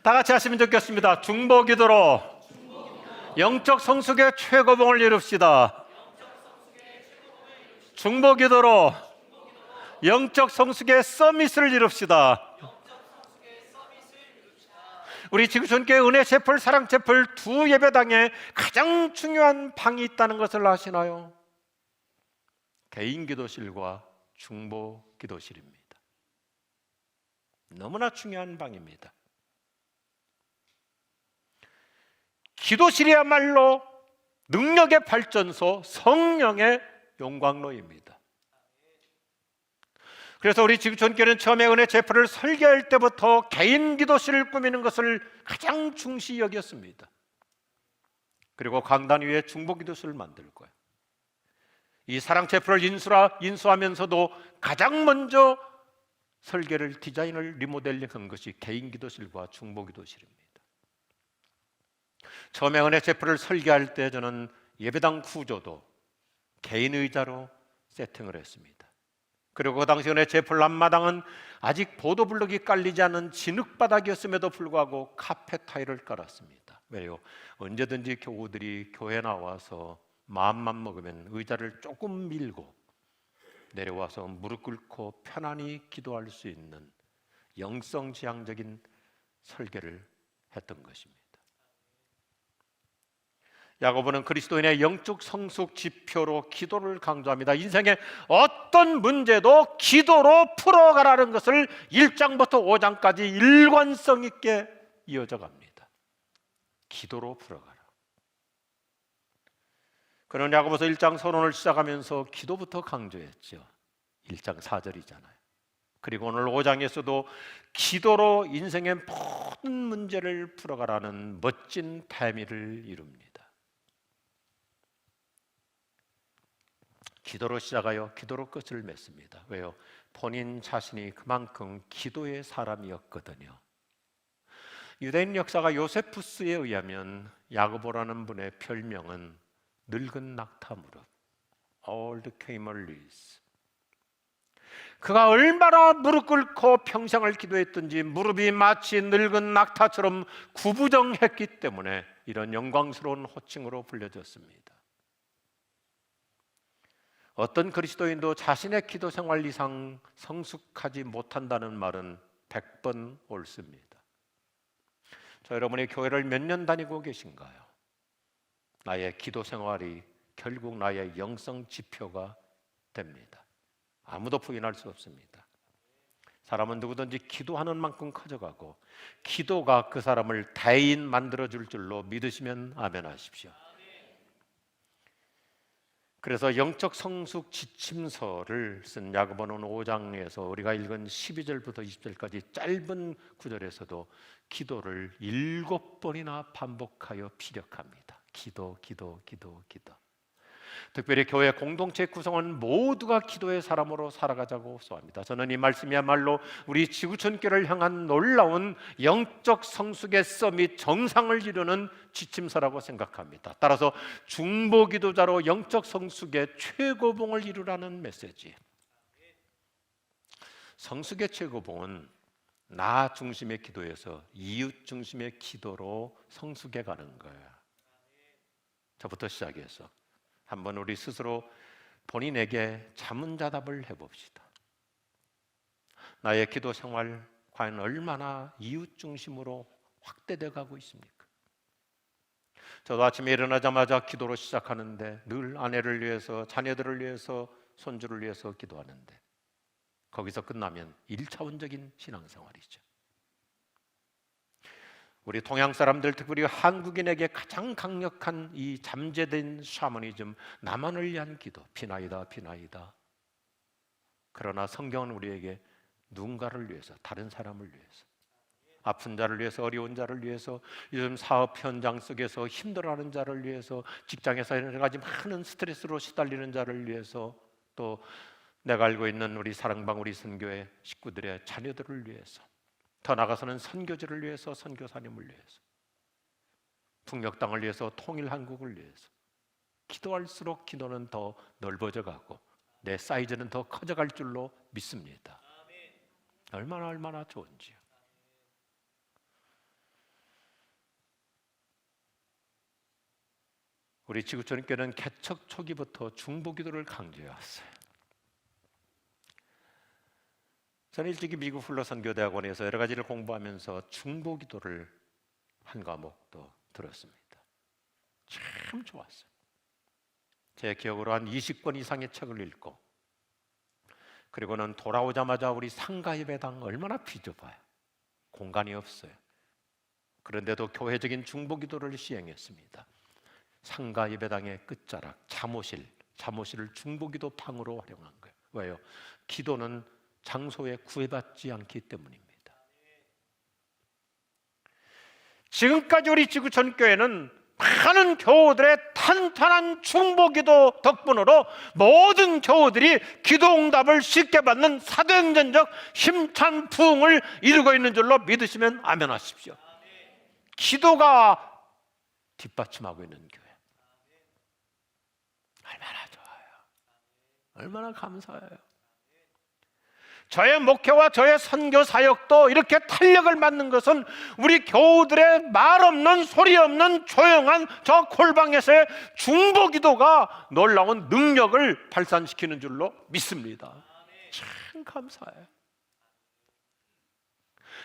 다 같이 하시면 좋겠습니다. 중보기도로 영적 성숙의 최고봉을 이룹시다. 중보기도로 영적 성숙의 서밋을 이룹시다. 우리 지구촌교회 은혜채플, 사랑채플 두 예배당에 가장 중요한 방이 있다는 것을 아시나요? 개인기도실과 중보기도실입니다. 너무나 중요한 방입니다. 기도실이야말로 능력의 발전소, 성령의 용광로입니다. 그래서 우리 지구촌교회는 처음에 은혜제풀을 설계할 때부터 개인 기도실을 꾸미는 것을 가장 중시 여겼습니다. 그리고 강단 위에 중보기도실을 만들 거예요. 이 사랑제풀을 인수하면서도 가장 먼저 설계를, 디자인을 리모델링한 것이 개인 기도실과 중보기도실입니다. 처음에 은혜제풀을 설계할 때 저는 예배당 구조도 개인 의자로 세팅을 했습니다. 그리고 그 당시 은혜제풀 앞마당은 아직 보도블럭이 깔리지 않은 진흙바닥이었음에도 불구하고 카펫 타일을 깔았습니다. 왜요? 언제든지 교우들이 교회 나와서 마음만 먹으면 의자를 조금 밀고 내려와서 무릎 꿇고 편안히 기도할 수 있는 영성지향적인 설계를 했던 것입니다. 야고보는 그리스도인의 영적 성숙 지표로 기도를 강조합니다. 인생의 어떤 문제도 기도로 풀어가라는 것을 1장부터 5장까지 일관성 있게 이어져 갑니다. 기도로 풀어가라. 그는 야고보서 1장 서론을 시작하면서 기도부터 강조했죠. 1장 4절이잖아요. 그리고 오늘 5장에서도 기도로 인생의 모든 문제를 풀어가라는 멋진 태미를 이룹니다. 기도로 시작하여 기도로 끝을 맺습니다. 왜요? 본인 자신이 그만큼 기도의 사람이었거든요. 유대인 역사가 요세푸스에 의하면 야고보라는 분의 별명은 늙은 낙타무릎, Old Camelids. 그가 얼마나 무릎 꿇고 평생을 기도했든지 무릎이 마치 늙은 낙타처럼 구부정했기 때문에 이런 영광스러운 호칭으로 불려졌습니다. 어떤 그리스도인도 자신의 기도 생활 이상 성숙하지 못한다는 말은 100번 옳습니다. 저 여러분이 교회를 몇 년 다니고 계신가요? 나의 기도 생활이 결국 나의 영성 지표가 됩니다. 아무도 부인할 수 없습니다. 사람은 누구든지 기도하는 만큼 커져가고 기도가 그 사람을 대인 만들어줄 줄로 믿으시면 아멘 하십시오. 그래서 영적 성숙 지침서를 쓴 야고보는 5장에서 우리가 읽은 12절부터 20절까지 짧은 구절에서도 기도를 7번이나 반복하여 피력합니다. 기도. 특별히 교회 공동체 구성원 모두가 기도의 사람으로 살아가자고 소합니다. 저는 이 말씀이야말로 우리 지구촌교를 향한 놀라운 영적 성숙의 서밋 정상을 이루는 지침서라고 생각합니다. 따라서 중보기도자로 영적 성숙의 최고봉을 이루라는 메시지. 성숙의 최고봉은 나 중심의 기도에서 이웃 중심의 기도로 성숙해 가는 거예요. 저부터 시작해서 한번 우리 스스로 본인에게 자문자답을 해봅시다. 나의 기도 생활 과연 얼마나 이웃 중심으로 확대되어 가고 있습니까? 저도 아침에 일어나자마자 기도로 시작하는데 늘 아내를 위해서, 자녀들을 위해서, 손주를 위해서 기도하는데 거기서 끝나면 1차원적인 신앙생활이죠. 우리 동양 사람들, 특별히 한국인에게 가장 강력한 이 잠재된 샤머니즘, 나만을 위한 기도, 비나이다. 그러나 성경은 우리에게 누군가를 위해서, 다른 사람을 위해서, 아픈 자를 위해서, 어려운 자를 위해서, 요즘 사업 현장 속에서 힘들어하는 자를 위해서, 직장에서 여러 가지 많은 스트레스로 시달리는 자를 위해서, 또 내가 알고 있는 우리 사랑방 우리 선교회 식구들의 자녀들을 위해서, 더 나아가서는 선교지를 위해서, 선교사님을 위해서, 북녘 땅을 위해서, 통일한국을 위해서 기도할수록 기도는 더 넓어져 가고 내 사이즈는 더 커져갈 줄로 믿습니다. 얼마나 좋은지요. 우리 지구촌교회는 개척 초기부터 중보기도를 강조해왔어요. 저는 일찍이 미국 훌러선교대학원에서 여러 가지를 공부하면서 중보기도를 한 과목도 들었습니다. 참 좋았어요. 제 기억으로 한 20권 이상의 책을 읽고, 그리고는 돌아오자마자 우리 상가예배당 얼마나 비좁아요. 공간이 없어요. 그런데도 교회적인 중보기도를 시행했습니다. 상가예배당의 끝자락 자모실을 중보기도 방으로 활용한 거예요. 왜요? 기도는 장소에 구애받지 않기 때문입니다. 지금까지 우리 지구촌교회는 많은 교우들의 탄탄한 중보기도 덕분으로 모든 교우들이 기도응답을 쉽게 받는 사도행전적 힘찬 부흥을 이루고 있는 줄로 믿으시면 아멘하십시오. 기도가 뒷받침하고 있는 교회, 얼마나 좋아요. 얼마나 감사해요. 저의 목회와 저의 선교 사역도 이렇게 탄력을 받는 것은 우리 교우들의 말 없는 소리 없는 조용한 저 골방에서의 중보기도가 놀라운 능력을 발산시키는 줄로 믿습니다. 참 감사해요.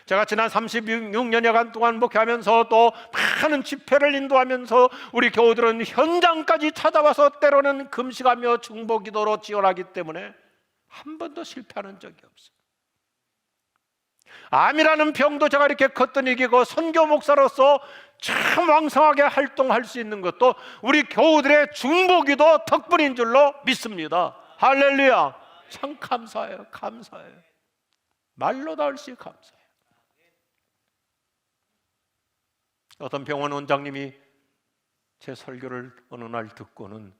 제가 지난 36년여간 동안 목회하면서 또 많은 집회를 인도하면서 우리 교우들은 현장까지 찾아와서 때로는 금식하며 중보기도로 지원하기 때문에 한 번도 실패하는 적이 없어요. 암이라는 병도 제가 이렇게 컸던 이기고 선교 목사로서 참 왕성하게 활동할 수 있는 것도 우리 교우들의 중보기도 덕분인 줄로 믿습니다. 할렐루야. 참 감사해요. 감사해요. 말로 다 할 수 감사해요. 어떤 병원 원장님이 제 설교를 어느 날 듣고는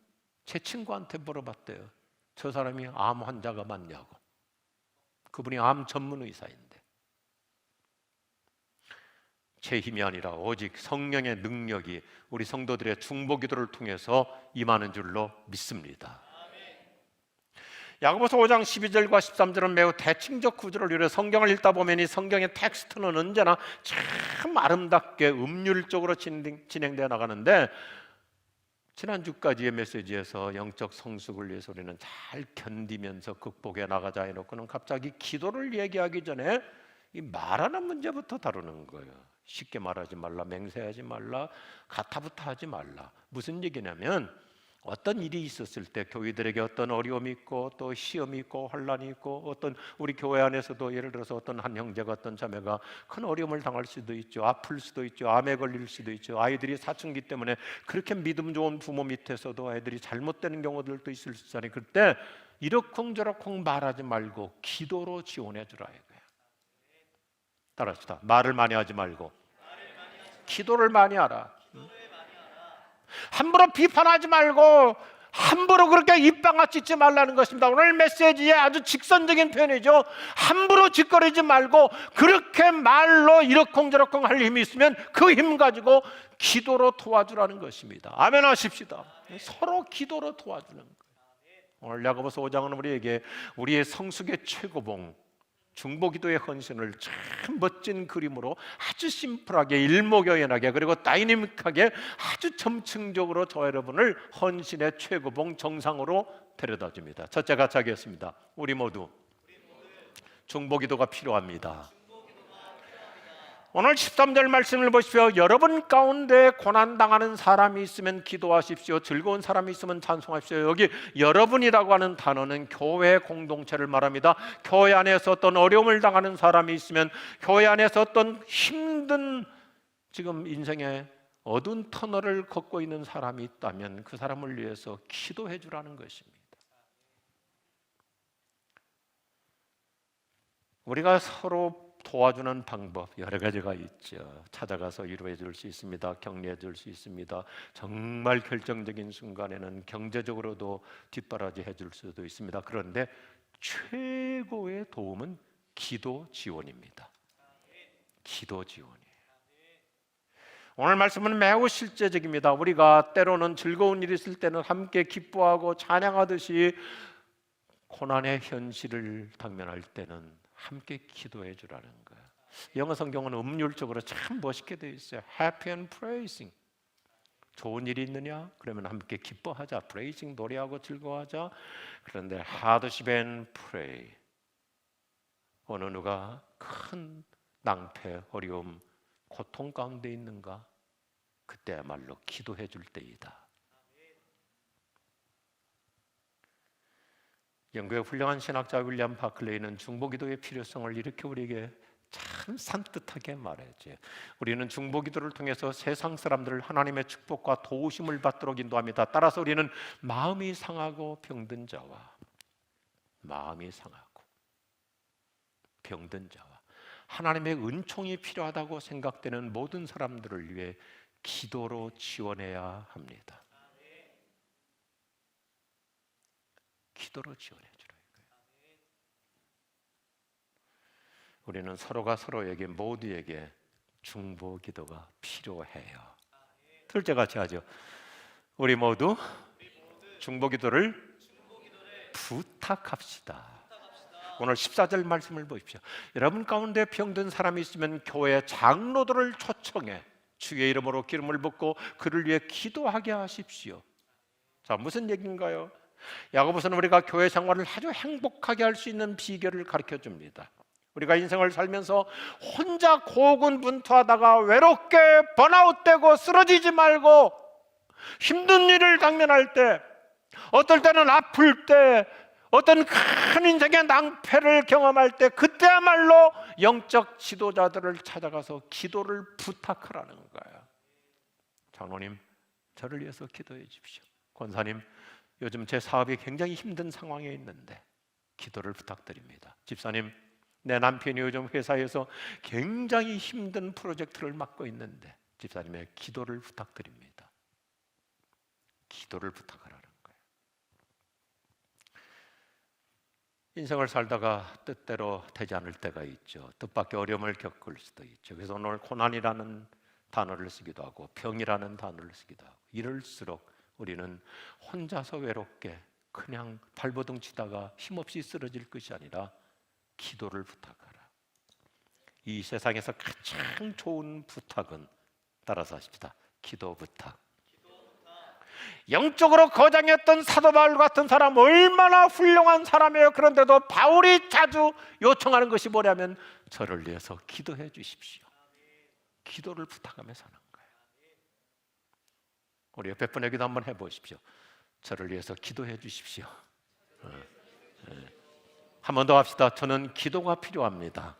제 친구한테 물어봤대요. 저 사람이 암 환자가 맞냐고. 그분이 암 전문 의사인데, 제 힘이 아니라 오직 성령의 능력이 우리 성도들의 중보기도를 통해서 임하는 줄로 믿습니다. 야고보서 5장 12절과 13절은 매우 대칭적 구조를 이루어 성경을 읽다 보면 이 성경의 텍스트는 언제나 참 아름답게 음률적으로 진행되어 나가는데, 지난주까지의 메시지에서 영적 성숙을 위해서 우리는 잘 견디면서 극복해 나가자 해놓고는 갑자기 기도를 얘기하기 전에 이 말하는 문제부터 다루는 거예요. 쉽게 말하지 말라, 맹세하지 말라, 가타부타 하지 말라. 무슨 얘기냐면 어떤 일이 있었을 때 교회들에게 어떤 어려움이 있고 또 시험이 있고 환란이 있고, 어떤 우리 교회 안에서도 예를 들어서 어떤 한 형제가 어떤 자매가 큰 어려움을 당할 수도 있죠. 아플 수도 있죠. 암에 걸릴 수도 있죠. 아이들이 사춘기 때문에 그렇게 믿음 좋은 부모 밑에서도 아이들이 잘못되는 경우들도 있을 수 있잖아요. 그때 이러쿵저러쿵 말하지 말고 기도로 지원해 주라 이거예요. 따라합시다. 말을 많이 하지 말고 기도를 많이 하라. 함부로 비판하지 말고 함부로 그렇게 입방아 찢지 말라는 것입니다. 오늘 메시지의 아주 직선적인 표현이죠. 함부로 짓거리지 말고 그렇게 말로 이러쿵저러쿵 할 힘이 있으면 그 힘 가지고 기도로 도와주라는 것입니다. 아멘 하십시다. 서로 기도로 도와주는 거예요. 오늘 야고보서 5장은 우리에게 우리의 성숙의 최고봉, 중보기도의 헌신을 참 멋진 그림으로 아주 심플하게 일목요연하게 그리고 다이내믹하게 아주 점층적으로 저 여러분을 헌신의 최고봉 정상으로 데려다줍니다. 첫째 같이 하겠습니다. 우리 모두 중보기도가 필요합니다. 오늘 13절 말씀을 보십시오. 여러분 가운데 고난당하는 사람이 있으면 기도하십시오. 즐거운 사람이 있으면 찬송하십시오. 여기 여러분이라고 하는 단어는 교회 공동체를 말합니다. 교회 안에서 어떤 어려움을 당하는 사람이 있으면, 교회 안에서 어떤 힘든 지금 인생의 어두운 터널을 걷고 있는 사람이 있다면 그 사람을 위해서 기도해 주라는 것입니다. 우리가 서로 도와주는 방법 여러 가지가 있죠. 찾아가서 위로해 줄 수 있습니다. 격려해 줄 수 있습니다. 정말 결정적인 순간에는 경제적으로도 뒷바라지 해줄 수도 있습니다. 그런데 최고의 도움은 기도 지원입니다. 기도 지원이에요. 오늘 말씀은 매우 실제적입니다. 우리가 때로는 즐거운 일이 있을 때는 함께 기뻐하고 찬양하듯이 고난의 현실을 당면할 때는 함께 기도해 주라는 거예요. 영어 성경은 음률적으로 참 멋있게 되어 있어요. Happy and praising. 좋은 일이 있느냐? 그러면 함께 기뻐하자. 프레이징 노래하고 즐거워하자. 그런데 hardship and pray. 어느 누가 큰 낭패, 어려움, 고통 가운데 있는가? 그때야말로 기도해 줄 때이다. 영국의 훌륭한 신학자 윌리엄 바클레이는 중보기도의 필요성을 이렇게 우리에게 참 산뜻하게 말하지. 우리는 중보기도를 통해서 세상 사람들을 하나님의 축복과 도우심을 받도록 인도합니다. 따라서 우리는 마음이 상하고 병든 자와 하나님의 은총이 필요하다고 생각되는 모든 사람들을 위해 기도로 지원해야 합니다. 기도로 지원해 주라 이거예요. 우리는 서로가 서로에게 모두에게 중보 기도가 필요해요. 둘째 같이 하죠. 우리 모두 중보 기도를 부탁합시다. 오늘 14절 말씀을 보십시오. 여러분 가운데 병든 사람이 있으면 교회 장로들을 초청해 주의 이름으로 기름을 붓고 그를 위해 기도하게 하십시오. 자, 무슨 얘기인가요? 야고보서는 우리가 교회 생활을 아주 행복하게 할 수 있는 비결을 가르쳐 줍니다. 우리가 인생을 살면서 혼자 고군분투하다가 외롭게 번아웃되고 쓰러지지 말고 힘든 일을 당면할 때, 어떨 때는 아플 때, 어떤 큰 인생의 낭패를 경험할 때, 그때야말로 영적 지도자들을 찾아가서 기도를 부탁하라는 거예요. 장로님, 저를 위해서 기도해 주십시오. 권사님, 요즘 제 사업이 굉장히 힘든 상황에 있는데 기도를 부탁드립니다. 집사님, 내 남편이 요즘 회사에서 굉장히 힘든 프로젝트를 맡고 있는데 집사님의 기도를 부탁드립니다. 기도를 부탁하라는 거예요. 인생을 살다가 뜻대로 되지 않을 때가 있죠. 뜻밖의 어려움을 겪을 수도 있죠. 그래서 오늘 고난이라는 단어를 쓰기도 하고 병이라는 단어를 쓰기도 하고, 이럴수록 우리는 혼자서 외롭게 그냥 발버둥 치다가 힘없이 쓰러질 것이 아니라 기도를 부탁하라. 이 세상에서 가장 좋은 부탁은, 따라서 하십시다, 기도 부탁. 영적으로 거장했던 사도 바울 같은 사람 얼마나 훌륭한 사람이에요. 그런데도 바울이 자주 요청하는 것이 뭐냐면 저를 위해서 기도해 주십시오. 기도를 부탁하며 사는 거예요. 우리 옆에 분에게도 한번 해보십시오. 저를 위해서 기도해 주십시오. 한 번 더 합시다. 저는 기도가 필요합니다.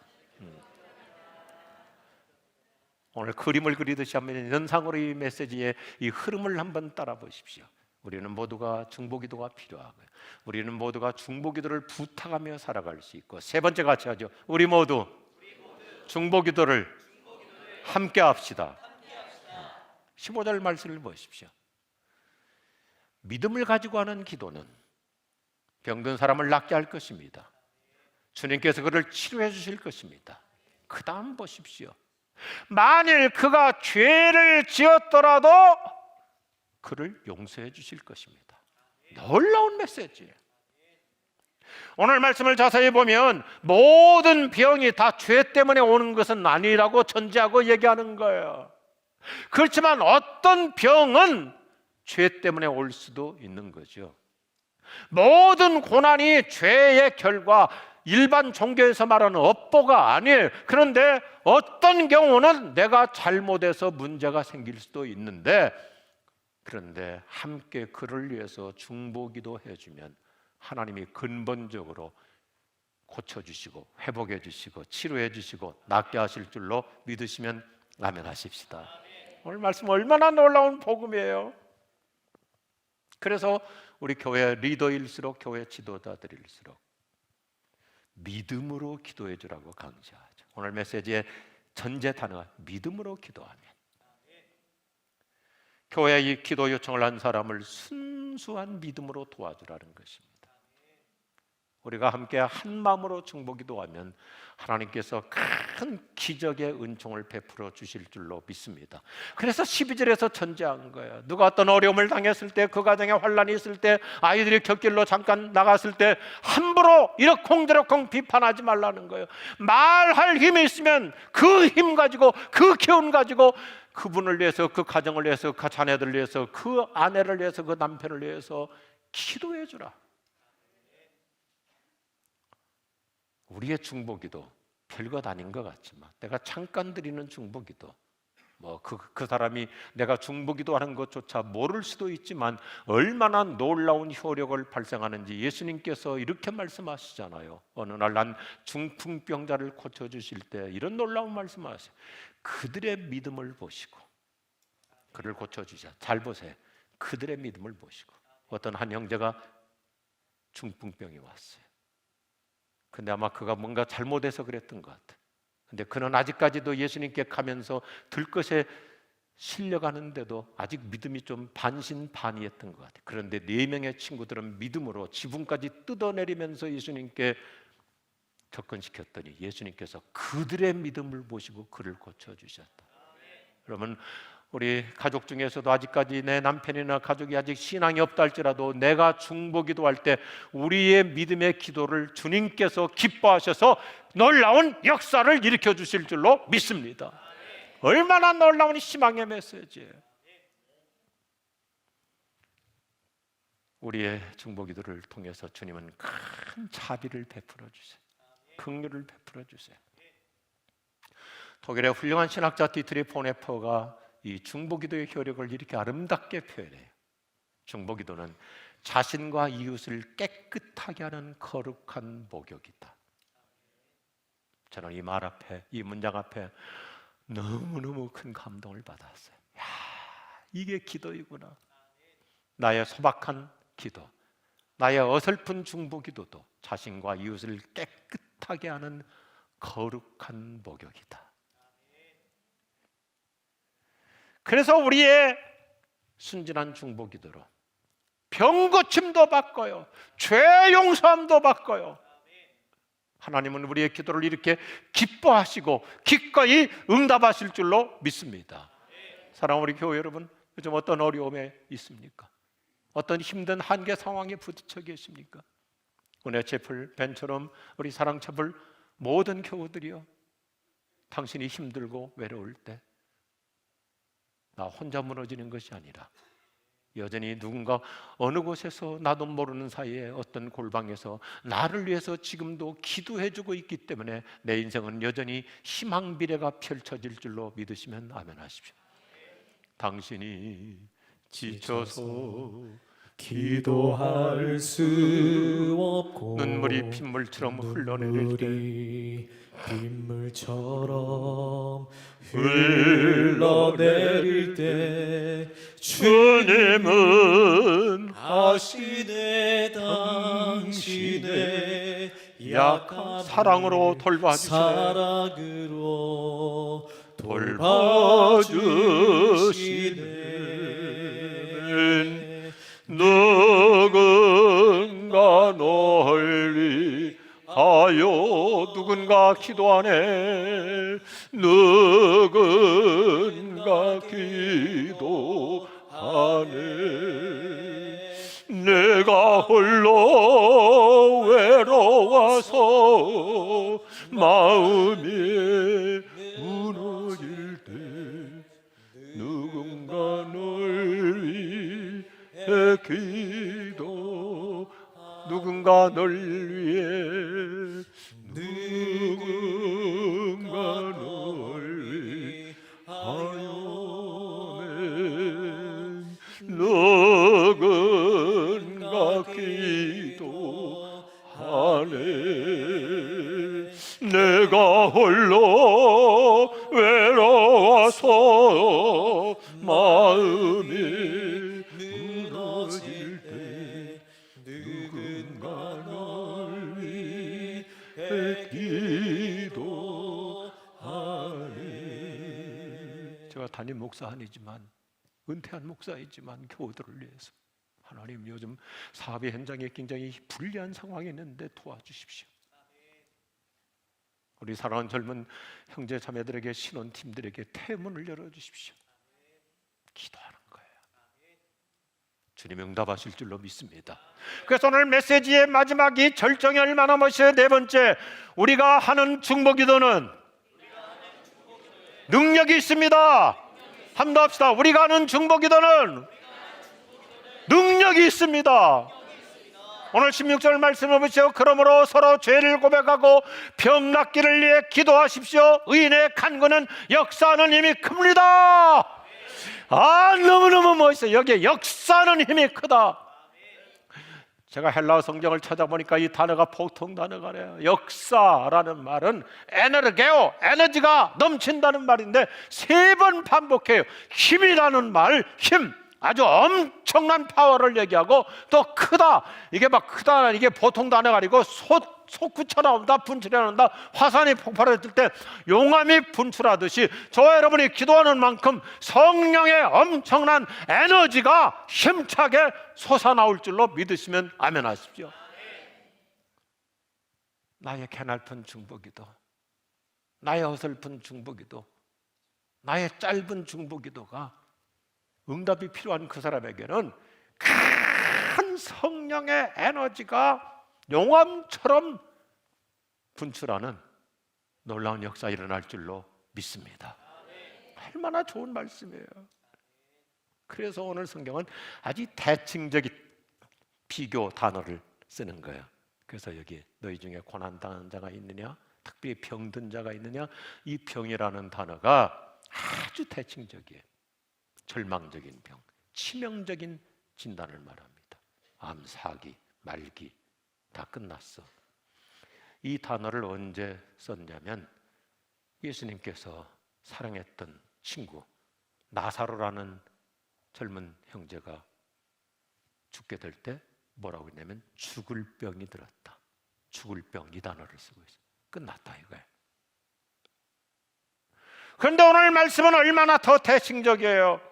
오늘 그림을 그리듯이 한번 연상으로 이 메시지의 이 흐름을 한번 따라 보십시오. 우리는 모두가 중보기도가 필요하고요. 우리는 모두가 중보기도를 부탁하며 살아갈 수 있고, 세 번째 같이 하죠. 우리 모두 중보기도를 함께 합시다. 15절 말씀을 보십시오. 믿음을 가지고 하는 기도는 병든 사람을 낫게 할 것입니다. 주님께서 그를 치료해 주실 것입니다. 그 다음 보십시오. 만일 그가 죄를 지었더라도 그를 용서해 주실 것입니다. 놀라운 메시지예요. 오늘 말씀을 자세히 보면 모든 병이 다 죄 때문에 오는 것은 아니라고 전제하고 얘기하는 거예요. 그렇지만 어떤 병은 죄 때문에 올 수도 있는 거죠. 모든 고난이 죄의 결과, 일반 종교에서 말하는 업보가 아니에요. 그런데 어떤 경우는 내가 잘못해서 문제가 생길 수도 있는데, 그런데 함께 그를 위해서 중보기도 해주면 하나님이 근본적으로 고쳐주시고 회복해 주시고 치료해 주시고 낫게 하실 줄로 믿으시면 아멘 하십시다. 오늘 말씀 얼마나 놀라운 복음이에요. 그래서 우리 교회 리더일수록 교회 지도자들일수록 믿음으로 기도해 주라고 강조하죠. 오늘 메시지의 전제 단어가 믿음으로 기도하면, 교회에 이 기도 요청을 한 사람을 순수한 믿음으로 도와주라는 것입니다. 우리가 함께 한 마음으로 중보기도하면 하나님께서 큰 기적의 은총을 베풀어 주실 줄로 믿습니다. 그래서 12절에서 전제한 거예요. 누가 어떤 어려움을 당했을 때, 그 가정에 환난이 있을 때, 아이들이 곁길로 잠깐 나갔을 때 함부로 이러쿵저러쿵 비판하지 말라는 거예요. 말할 힘이 있으면 그 힘 가지고, 그 기운 가지고 그분을 위해서, 그 가정을 위해서, 그 자녀들을 위해서, 그 아내를 위해서, 그 남편을 위해서 기도해 주라. 우리의 중보기도 별것 아닌 것 같지만, 내가 잠깐 드리는 중보기도, 그 사람이 내가 중보기도하는 것조차 모를 수도 있지만 얼마나 놀라운 효력을 발생하는지 예수님께서 이렇게 말씀하시잖아요. 어느 날 난 중풍병자를 고쳐주실 때 이런 놀라운 말씀하세요. 그들의 믿음을 보시고 그를 고쳐주자. 잘 보세요. 그들의 믿음을 보시고. 어떤 한 형제가 중풍병이 왔어요. 근데 아마 그가 뭔가 잘못해서 그랬던 것 같아요. 근데 그는 아직까지도 예수님께 가면서 들것에 실려가는데도 아직 믿음이 좀 반신반의했던 것 같아요. 그런데 4명의 친구들은 믿음으로 지붕까지 뜯어내리면서 예수님께 접근시켰더니 예수님께서 그들의 믿음을 보시고 그를 고쳐주셨다. 그러면 우리 가족 중에서도 아직까지 내 남편이나 가족이 아직 신앙이 없다 할지라도 내가 중보기도할 때 우리의 믿음의 기도를 주님께서 기뻐하셔서 놀라운 역사를 일으켜 주실 줄로 믿습니다. 얼마나 놀라운 희망의 메시지예요. 우리의 중보기도를 통해서 주님은 큰 자비를 베풀어 주세요. 긍휼을 베풀어 주세요. 독일의 훌륭한 신학자 디트리 보네퍼가 이 중보기도의 효력을 이렇게 아름답게 표현해요. 중보기도는 자신과 이웃을 깨끗하게 하는 거룩한 목욕이다. 저는 이 말 앞에, 이 문장 앞에 너무너무 큰 감동을 받았어요. 야, 이게 기도이구나. 나의 소박한 기도, 나의 어설픈 중보기도도 자신과 이웃을 깨끗하게 하는 거룩한 목욕이다. 그래서 우리의 순진한 중보기도로 병 고침도 받고요, 죄 용서함도 받고요. 하나님은 우리의 기도를 이렇게 기뻐하시고 기꺼이 응답하실 줄로 믿습니다. 사랑하는 우리 교회 여러분, 요즘 어떤 어려움에 있습니까? 어떤 힘든 한계 상황에 부딪혀 계십니까? 은혜채플, 벤처럼 우리 사랑채플 모든 교우들이요, 당신이 힘들고 외로울 때 나 혼자 무너지는 것이 아니라 여전히 누군가 어느 곳에서 나도 모르는 사이에 어떤 골방에서 나를 위해서 지금도 기도해주고 있기 때문에 내 인생은 여전히 희망 미래가 펼쳐질 줄로 믿으시면 아멘 하십시오. 당신이 지쳐서 기도할 수 없고 눈물이 빗물처럼 흘러내릴 때 빗물처럼 흘러내릴 때 주님은 하시네 당신의 약한 사랑으로 돌봐주시네. 사랑으로 돌봐주시네. 누군가 널 위하여 누군가 기도하네. 누군가 기도하네. 내가 홀로 외로워서 마음이 무너질 때 누군가 널 위해 기도, 누군가 널 위해, 누군가 널 위하여, 누군가 기도하네. 내가 홀로 외로워서 마음이 무너질 때 누군가 널 위해 기도하네. 제가 담임 목사 아니지만, 은퇴한 목사이지만 교우들을 위해서 하나님, 요즘 사업의 현장에 굉장히 불리한 상황이 있는데 도와주십시오. 우리 사랑하는 젊은 형제 자매들에게, 신혼팀들에게 태문을 열어주십시오. 기도하는 거예요. 주님 응답하실 줄로 믿습니다. 그래서 오늘 메시지의 마지막이 절정이 얼마나 멋있어요. 네 번째, 우리가 하는 중보기도는 능력이 있습니다. 한 번 더 합시다. 우리가 하는 중보기도는 능력이 있습니다. 오늘 16절 말씀을 보시오. 그러므로 서로 죄를 고백하고 병 낫기를 위해 기도하십시오. 의인의 간구는 역사하는 힘이 큽니다. 너무너무 멋있어요. 여기에 역사하는 힘이 크다. 제가 헬라어 성경을 찾아보니까 이 단어가 보통 단어가 아니에요. 역사라는 말은 에너게오, 에너지가 넘친다는 말인데 3번 반복해요. 힘이라는 말, 힘, 아주 엄청난 파워를 얘기하고 또 크다. 이게 막 크다, 이게 보통 단어가 아니고 솟구쳐 나온다, 분출해 나온다. 화산이 폭발했을 때 용암이 분출하듯이 저와 여러분이 기도하는 만큼 성령의 엄청난 에너지가 힘차게 솟아나올 줄로 믿으시면 아멘 하십시오. 나의 개날픈 중보기도, 나의 어설픈 중보기도, 나의 짧은 중보기도가 응답이 필요한 그 사람에게는 큰 성령의 에너지가 용암처럼 분출하는 놀라운 역사 일어날 줄로 믿습니다. 얼마나 좋은 말씀이에요. 그래서 오늘 성경은 아주 대칭적인 비교 단어를 쓰는 거예요. 그래서 여기 너희 중에 고난당한 자가 있느냐, 특별히 병든 자가 있느냐, 이 병이라는 단어가 아주 대칭적이에요. 절망적인 병, 치명적인 진단을 말합니다. 암, 사기, 말기 다 끝났어. 이 단어를 언제 썼냐면 예수님께서 사랑했던 친구 나사로라는 젊은 형제가 죽게 될 때 뭐라고 했냐면 죽을 병이 들었다. 죽을 병, 이 단어를 쓰고 있어요. 끝났다 이거예요. 그런데 오늘 말씀은 얼마나 더 대칭적이에요.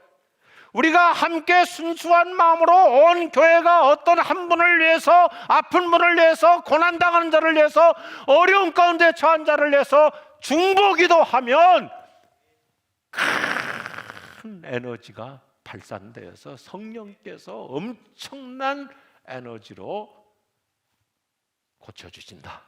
우리가 함께 순수한 마음으로 온 교회가 어떤 한 분을 위해서, 아픈 분을 위해서, 고난당하는 자를 위해서, 어려운 가운데 처한 자를 위해서 중보기도하면 큰 에너지가 발산되어서 성령께서 엄청난 에너지로 고쳐주신다,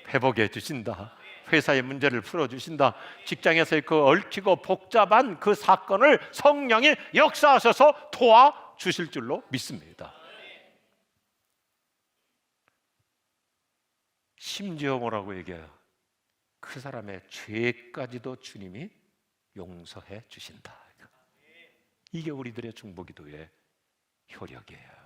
회복해 주신다, 회사의 문제를 풀어주신다, 직장에서의 그 얽히고 복잡한 그 사건을 성령이 역사하셔서 도와주실 줄로 믿습니다. 심지어 뭐라고 얘기해요? 그 사람의 죄까지도 주님이 용서해 주신다. 이게 우리들의 중보기도의 효력이에요.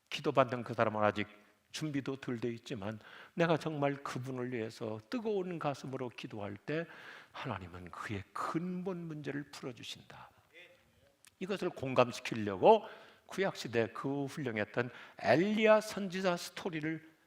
기도받는 그 사람은 아직 준비도 덜 돼 있지만 내가 정말 그분을 위해서 뜨거운 가슴으로 기도할 때 하나님은 그의 근본 문제를 풀어주신다. 이것을 공감시키려고 구약시대 그 훌륭했던 엘리야 선지자 스토리를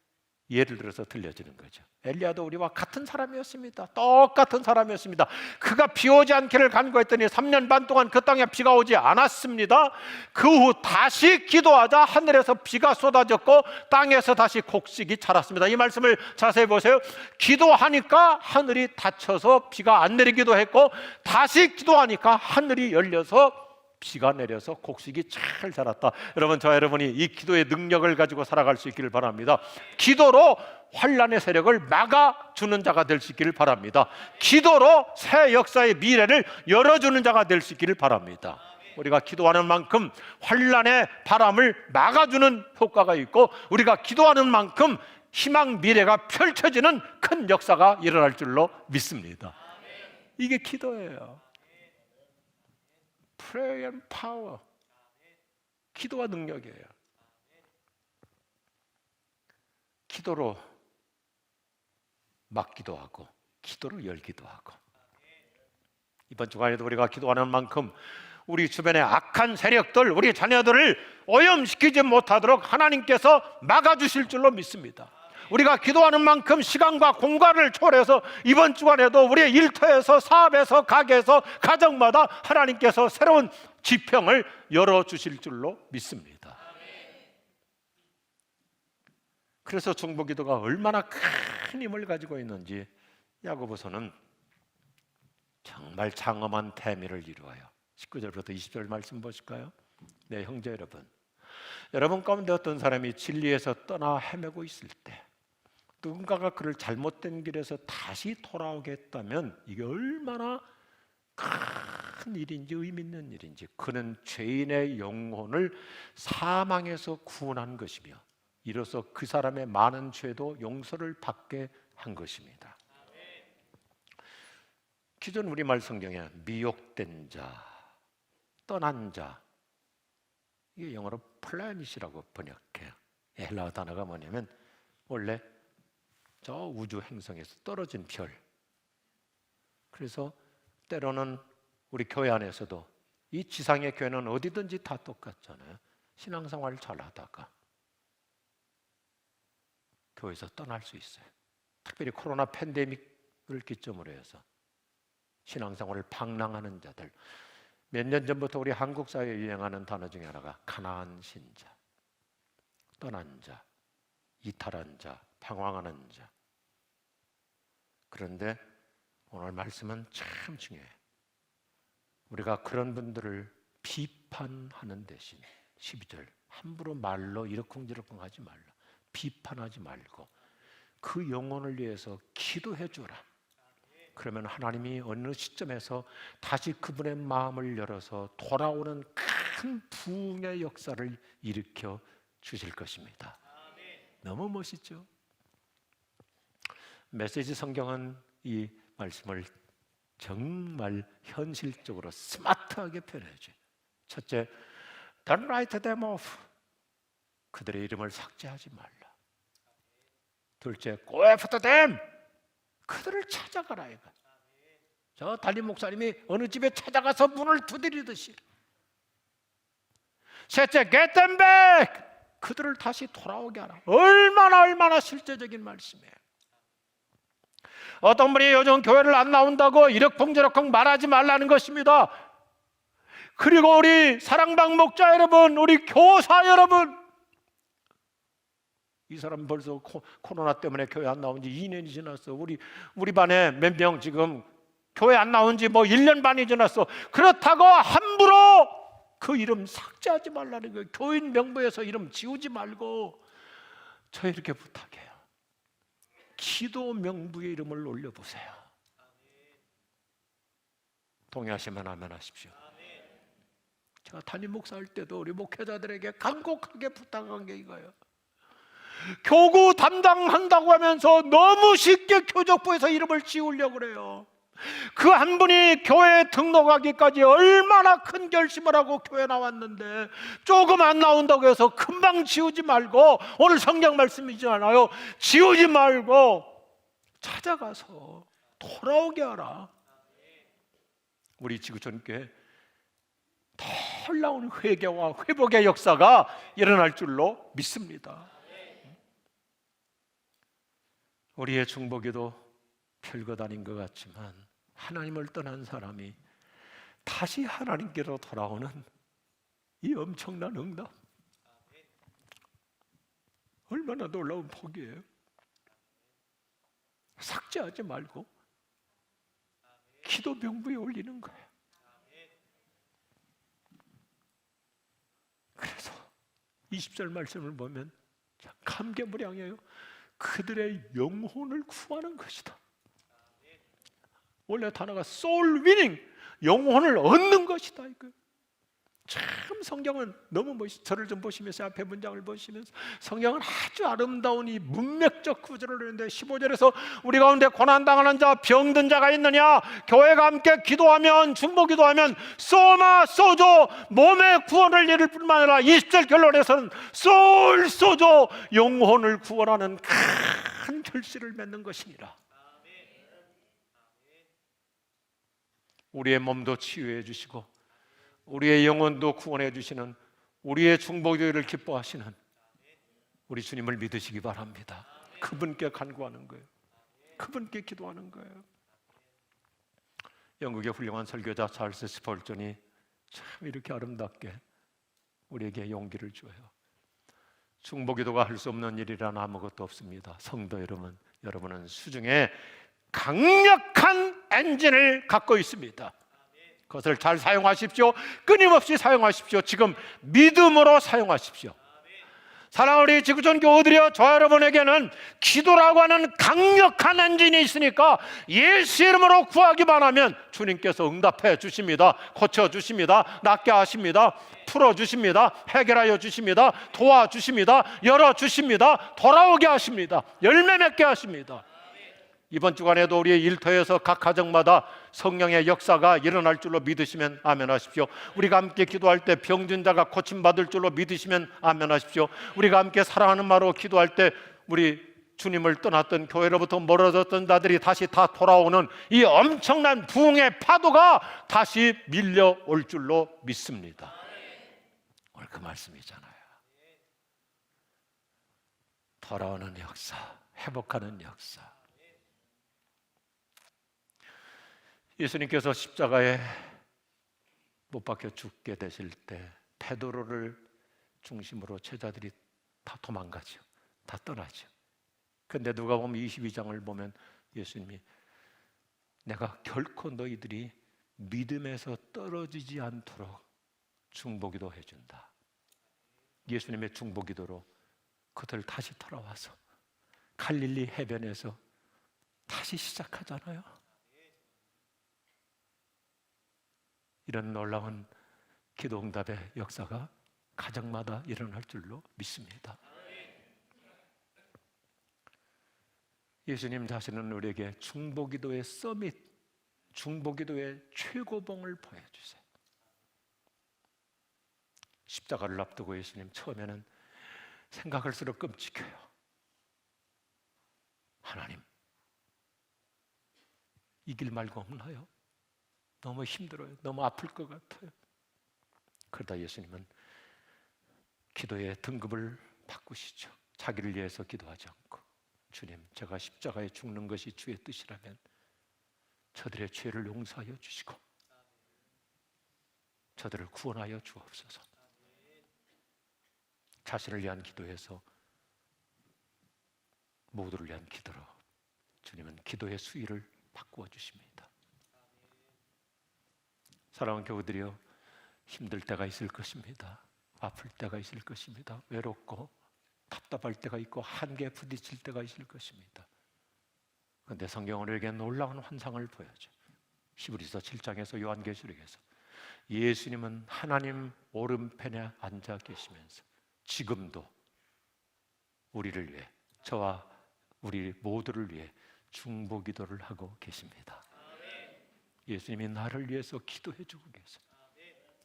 예를 들어서 들려주는 거죠. 엘리야도 우리와 같은 사람이었습니다. 똑같은 사람이었습니다. 그가 비 오지 않기를 간구했더니 3년 반 동안 그 땅에 비가 오지 않았습니다. 그 후 다시 기도하자 하늘에서 비가 쏟아졌고 땅에서 다시 곡식이 자랐습니다. 이 말씀을 자세히 보세요. 기도하니까 하늘이 닫혀서 비가 안 내리기도 했고, 다시 기도하니까 하늘이 열려서 비가 내려서 곡식이 잘 자랐다. 여러분, 저와 여러분이 이 기도의 능력을 가지고 살아갈 수 있기를 바랍니다. 기도로 환난의 세력을 막아주는 자가 될 수 있기를 바랍니다. 기도로 새 역사의 미래를 열어주는 자가 될 수 있기를 바랍니다. 우리가 기도하는 만큼 환난의 바람을 막아주는 효과가 있고, 우리가 기도하는 만큼 희망 미래가 펼쳐지는 큰 역사가 일어날 줄로 믿습니다. 이게 기도예요. Prayer and power. 기도와 능력이에요. 기도로 막기도 하고 기도로 열기도 하고. 이번 주간에도 우리가 기도하는 만큼 우리 주변의 악한 세력들, 우리 자녀들을 오염시키지 못하도록 하나님께서 막아주실 줄로 믿습니다. 우리가 기도하는 만큼 시간과 공간을 초월해서 이번 주간에도 우리의 일터에서, 사업에서, 가게에서, 가정마다 하나님께서 새로운 지평을 열어주실 줄로 믿습니다. 그래서 중보기도가 얼마나 큰 힘을 가지고 있는지 야고보서는 정말 장엄한 대미를 이루어요. 19절부터 20절 말씀 보실까요? 네, 형제 여러분, 여러분 가운데 어떤 사람이 진리에서 떠나 헤매고 있을 때 누군가가 그를 잘못된 길에서 다시 돌아오게 했다면 이게 얼마나 큰 일인지 의미 있는 일인지, 그는 죄인의 영혼을 사망에서 구원한 것이며 이로써 그 사람의 많은 죄도 용서를 받게 한 것입니다. 기존 우리말 성경에 미혹된 자, 떠난 자, 이게 영어로 플래닛이라고 번역해요. 헬라어 단어가 뭐냐면 원래 저 우주 행성에서 떨어진 별. 그래서 때로는 우리 교회 안에서도 이 지상의 교회는 어디든지 다 똑같잖아요. 신앙생활 잘하다가 교회에서 떠날 수 있어요. 특별히 코로나 팬데믹을 기점으로 해서 신앙생활을 방랑하는 자들, 몇 년 전부터 우리 한국 사회에 유행하는 단어 중에 하나가 가나안 신자, 떠난 자, 이탈한 자, 방황하는 자. 그런데 오늘 말씀은 참 중요해요. 우리가 그런 분들을 비판하는 대신 12절 함부로 말로 이러쿵저러쿵 하지 말라. 비판하지 말고 그 영혼을 위해서 기도해 주라. 그러면 하나님이 어느 시점에서 다시 그분의 마음을 열어서 돌아오는 큰 부흥의 역사를 일으켜 주실 것입니다. 너무 멋있죠? 메시지 성경은 이 말씀을 정말 현실적으로 스마트하게 표현해줘요. 첫째, Don't write them off. 그들의 이름을 삭제하지 말라. 둘째, Go after them. 그들을 찾아가라 이거. 저 달림 목사님이 어느 집에 찾아가서 문을 두드리듯이. 셋째, Get them back. 그들을 다시 돌아오게 하라. 얼마나 실제적인 말씀이에요. 어떤 분이 요즘 교회를 안 나온다고 이러쿵저러쿵 말하지 말라는 것입니다. 그리고 우리 사랑방 목자 여러분, 우리 교사 여러분, 이 사람 벌써 코로나 때문에 교회 안 나온 지 2년이 지났어. 우리 반에 몇 명 지금 교회 안 나온 지 뭐 1년 반이 지났어. 그렇다고 함부로 그 이름 삭제하지 말라는 거예요. 교인 명부에서 이름 지우지 말고. 저 이렇게 부탁해요. 기도 명부에 이름을 올려보세요. 동의하시면 아멘 하십시오. 제가 담임 목사할 때도 우리 목회자들에게 간곡하게 부탁한 게 이거예요. 교구 담당한다고 하면서 너무 쉽게 교적부에서 이름을 지우려고 그래요. 그 한 분이 교회에 등록하기까지 얼마나 큰 결심을 하고 교회 나왔는데 조금 안 나온다고 해서 금방 지우지 말고, 오늘 성경 말씀이잖아요. 지우지 말고 찾아가서 돌아오게 하라. 우리 지구촌교회 놀라운 회개와 회복의 역사가 일어날 줄로 믿습니다. 우리의 중보기도 별것 아닌 것 같지만 하나님을 떠난 사람이 다시 하나님께로 돌아오는 이 엄청난 응답, 얼마나 놀라운 복이에요. 삭제하지 말고 기도 명부에 올리는 거예요. 그래서 20절 말씀을 보면 참 감개무량해요. 그들의 영혼을 구하는 것이다. 원래 단어가 soul winning, 영혼을 얻는 것이다 이거. 참 성경은 너무 멋있어요. 저를 좀 보시면서 앞에 문장을 보시면서 성경은 아주 아름다운 이 문맥적 구절을 하는데 15절에서 우리 가운데 고난당하는 자, 병든 자가 있느냐, 교회가 함께 기도하면, 중보기도하면 소마 소조 몸의 구원을 이룰 뿐만 아니라 20절 결론에서는 소울 소조 영혼을 구원하는 큰 결실을 맺는 것이니라. 우리의 몸도 치유해 주시고 우리의 영혼도 구원해 주시는, 우리의 중보기도를 기뻐하시는 우리 주님을 믿으시기 바랍니다. 그분께 간구하는 거예요. 그분께 기도하는 거예요. 영국의 훌륭한 설교자 찰스 스펄전이 참 이렇게 아름답게 우리에게 용기를 줘요. 중보기도가 할 수 없는 일이란 아무것도 없습니다. 성도 여러분, 여러분은 수중에 강력한 엔진을 갖고 있습니다. 그것을 잘 사용하십시오. 끊임없이 사용하십시오. 지금 믿음으로 사용하십시오. 사랑하는 우리 지구촌 교우들이여, 저 여러분에게는 기도라고 하는 강력한 엔진이 있으니까 예수 이름으로 구하기만 하면 주님께서 응답해 주십니다. 고쳐주십니다. 낫게 하십니다. 풀어주십니다. 해결하여 주십니다. 도와주십니다. 열어주십니다. 돌아오게 하십니다. 열매 맺게 하십니다. 이번 주간에도 우리의 일터에서 각 가정마다 성령의 역사가 일어날 줄로 믿으시면 아멘 하십시오. 우리가 함께 기도할 때 병든 자가 고침받을 줄로 믿으시면 아멘 하십시오. 우리가 함께 사랑하는 마로 기도할 때 우리 주님을 떠났던, 교회로부터 멀어졌던 자들이 다시 다 돌아오는 이 엄청난 부흥의 파도가 다시 밀려올 줄로 믿습니다. 오늘 그 말씀이잖아요. 돌아오는 역사, 회복하는 역사. 예수님께서 십자가에 못 박혀 죽게 되실 때 베드로를 중심으로 제자들이 다 도망가죠. 다 떠나죠. 그런데 누가복음 22장을 보면 예수님이 내가 결코 너희들이 믿음에서 떨어지지 않도록 중보기도 해준다. 예수님의 중보기도로 그들 다시 돌아와서 갈릴리 해변에서 다시 시작하잖아요. 이런 놀라운 기도응답의 역사가 가정마다 일어날 줄로 믿습니다. 예수님 자신은 우리에게 중보기도의 서밋, 중보기도의 최고봉을 보여주세요. 십자가를 앞두고 예수님 처음에는 생각할수록 끔찍해요. 하나님, 이길 말고 없나요? 너무 힘들어요. 너무 아플 것 같아요. 그러다 예수님은 기도의 등급을 바꾸시죠. 자기를 위해서 기도하지 않고, 주님, 제가 십자가에 죽는 것이 주의 뜻이라면 저들의 죄를 용서하여 주시고 저들을 구원하여 주옵소서. 자신을 위한 기도에서 모두를 위한 기도로 주님은 기도의 수위를 바꾸어 주십니다. 사랑하는 교우들이여, 힘들 때가 있을 것입니다. 아플 때가 있을 것입니다. 외롭고 답답할 때가 있고 한계에 부딪힐 때가 있을 것입니다. 그런데 성경은 우리에게 놀라운 환상을 보여줘. 히브리서 7장에서 요한계시록에서 예수님은 하나님 오른편에 앉아 계시면서 지금도 우리를 위해, 저와 우리 모두를 위해 중보기도를 하고 계십니다. 예수님이 나를 위해서 기도해 주고 계세요.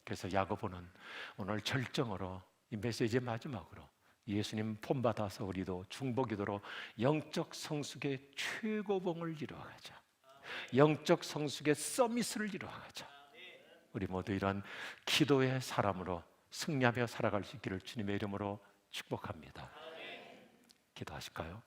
그래서 야고보는 오늘 절정으로 이 메시지의 마지막으로 예수님 본받아서 우리도 중보기도로 영적 성숙의 최고봉을 이루어가자. 영적 성숙의 서밋을 이루어가자. 우리 모두 이런 기도의 사람으로 승리하며 살아갈 수 있기를 주님의 이름으로 축복합니다. 기도하실까요?